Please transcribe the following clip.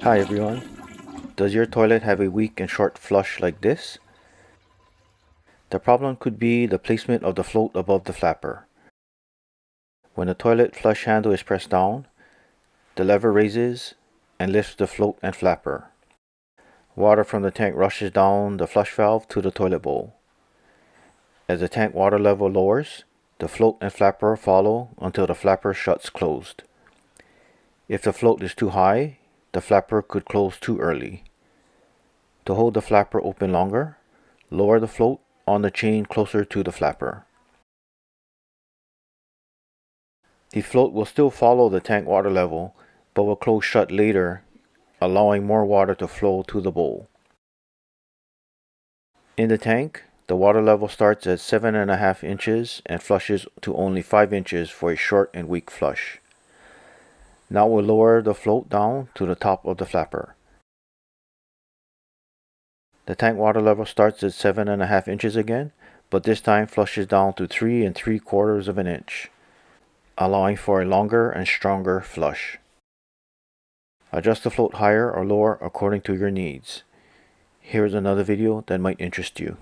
Hi everyone. Does your toilet have a weak and short flush like this? The problem could be the placement of the float above the flapper. When the toilet flush handle is pressed down, the lever raises and lifts the float and flapper. Water from the tank rushes down the flush valve to the toilet bowl. As the tank water level lowers, the float and flapper follow until the flapper shuts closed. If the float is too high, the flapper could close too early. To hold the flapper open longer, lower the float on the chain closer to the flapper. The float will still follow the tank water level, but will close shut later, allowing more water to flow to the bowl. In the tank, the water level starts at 7.5 inches and flushes to only 5 inches for a short and weak flush. Now we'll lower the float down to the top of the flapper. The tank water level starts at 7.5 inches again, but this time flushes down to 3 3/4 inches, allowing for a longer and stronger flush. Adjust the float higher or lower according to your needs. Here is another video that might interest you.